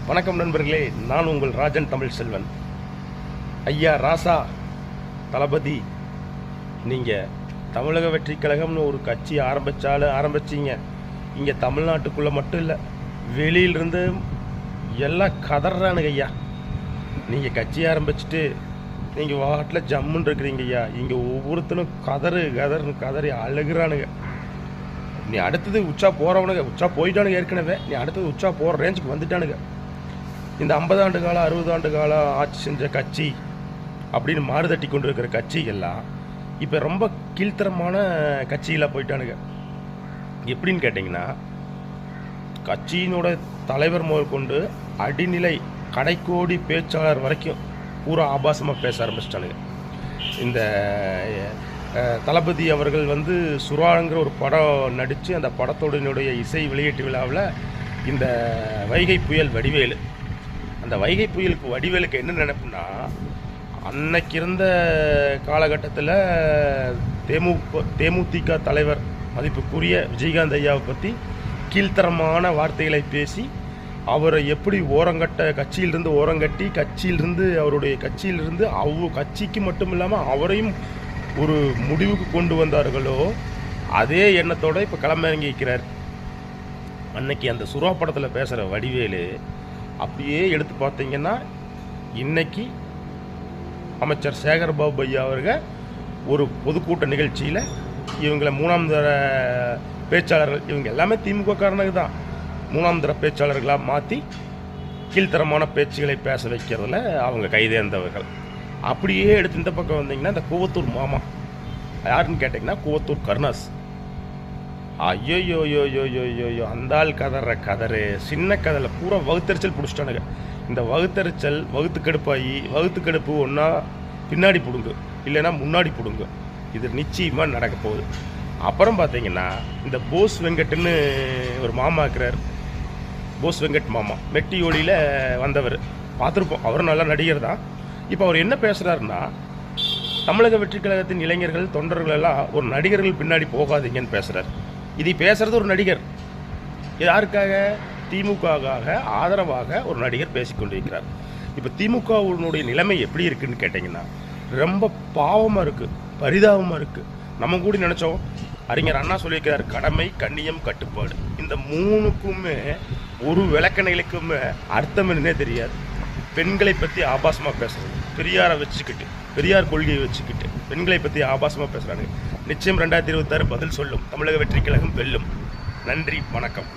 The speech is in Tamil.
வணக்கம் நண்பர்களே, நான் உங்கள் ராஜன் தமிழ் செல்வன். ஐயா ராசா தளபதி, நீங்கள் தமிழக வெற்றி கழகம்னு ஒரு கட்சி ஆரம்பிச்சிங்க. இங்கே தமிழ்நாட்டுக்குள்ளே மட்டும் இல்லை, வெளியிலிருந்து எல்லாம் கதறானுங்க ஐயா. நீங்கள் கட்சி ஆரம்பிச்சுட்டு நீங்கள் வாட்டில் ஜம்முன்னு இருக்கிறீங்க ஐயா. இங்கே ஒவ்வொருத்தனும் கதறி அழுகிறானுங்க. நீ அடுத்தது உச்சா போகிறவனுங்க, உச்சா போயிட்டானுங்க ஏற்கனவே. நீ அடுத்தது உச்சா போகிற ரேஞ்சுக்கு வந்துட்டானுங்க. இந்த 50 ஆண்டு காலம் 60 ஆண்டு காலம் ஆட்சி செஞ்ச கட்சி அப்படின்னு மாறுதட்டி கொண்டு இருக்கிற கட்சிகள்லாம் இப்போ ரொம்ப கீழ்த்தரமான கட்சியில் போயிட்டானுங்க. எப்படின்னு கேட்டிங்கன்னா, கட்சியினோட தலைவர் முதல் கொண்டு அடிநிலை கடைக்கோடி பேச்சாளர் வரைக்கும் பூரா ஆபாசமாக பேச ஆரம்பிச்சிட்டானுங்க. இந்த தளபதி அவர்கள் சுறாங்கிற ஒரு படம் நடித்து அந்த படத்தோடனுடைய இசை வெளியீட்டு விழாவில் இந்த வைகை புயல் வடிவேலு, அந்த வைகை புயலுக்கு வடிவேலுக்கு என்ன நினைப்புன்னா, அன்னைக்கு இருந்த காலகட்டத்தில் தேமுதிக தலைவர் மதிப்புக்குரிய விஜயகாந்த் ஐயாவை பற்றி கீழ்த்தரமான வார்த்தைகளை பேசி அவரை எப்படி கட்சியிலிருந்து ஓரங்கட்டி அவருடைய கட்சியிலிருந்து கட்சிக்கு மட்டும் இல்லாமல் அவரையும் ஒரு முடிவுக்கு கொண்டு வந்தார்களோ, அதே எண்ணத்தோடு இப்போ களமிறங்கி இருக்கிறார். அன்னைக்கு அந்த சுறா படத்தில் பேசுகிற வடிவேலு அப்படியே எடுத்து பார்த்தீங்கன்னா, இன்னைக்கு அமைச்சர் சேகர்பாபு ஐயா அவர்கள் ஒரு பொதுக்கூட்ட நிகழ்ச்சியில் இவங்களை 3ஆம் தர பேச்சாளர்கள், இவங்க எல்லாமே திமுக காரணங்க தான், 3ஆம் தர பேச்சாளர்களாக மாற்றி கீழ்த்தரமான பேச்சுகளை பேச வைக்கிறதுல அவங்க கைதேர்ந்தவர்கள். அப்படியே எடுத்து இந்த பக்கம் வந்தீங்கன்னா, இந்த கூவத்தூர் மாமா யாருன்னு கேட்டிங்கன்னா கூவத்தூர் கருணாஸ். ஐயோயோயோயோயோயோ, அந்த ஆள் கதறு சின்ன கதையில் பூரா வகுத்தறிச்சல் பிடிச்சிட்டானுங்க. இந்த வகுத்தறிச்சல் வகுத்துக்கடுப்பு ஒன்றா பின்னாடி பிடுங்கு, இல்லைன்னா முன்னாடி பிடுங்கு. இது நிச்சயமாக நடக்க போகுது. அப்புறம் பார்த்தீங்கன்னா, இந்த போஸ் வெங்கட்னு ஒரு மாமா இருக்கிறார். போஸ் வெங்கட் மாமா மெட்டி ஒளியில் வந்தவர், பார்த்துருப்போம். அவரும் நல்ல நடிகர் தான். இப்போ அவர் என்ன பேசுகிறாருன்னா, தமிழக வெற்றி கழகத்தின் இளைஞர்கள் தொண்டர்கள் எல்லாம் ஒரு நடிகர்கள் பின்னாடி போகாதீங்கன்னு பேசுகிறார். இதை பேசுகிறது ஒரு நடிகர். யாருக்காக? திமுகவுக்காக ஆதரவாக ஒரு நடிகர் பேசிக்கொண்டிருக்கிறார். இப்போ திமுகவுடைய நிலைமை எப்படி இருக்குன்னு கேட்டிங்கன்னா, ரொம்ப பாவமாக இருக்குது, பரிதாபமாக இருக்குது. நம்ம கூட நினச்சோம், அறிஞர் அண்ணா சொல்லியிருக்கிறார், கடமை கண்ணியம் கட்டுப்பாடு. இந்த 3க்குமே ஒரு விளக்கணைகளுக்குமே அர்த்தம் என்னன்னே தெரியாது. பெண்களை பற்றி ஆபாசமாக பேசுறது, பெரியார் கொள்கையை வச்சுக்கிட்டு பெண்களை பற்றி ஆபாசமாக பேசுகிறாங்க. நிச்சயம் 2026 பதில் சொல்லும். தமிழக வெற்றி கழகம் வெல்லும். நன்றி, வணக்கம்.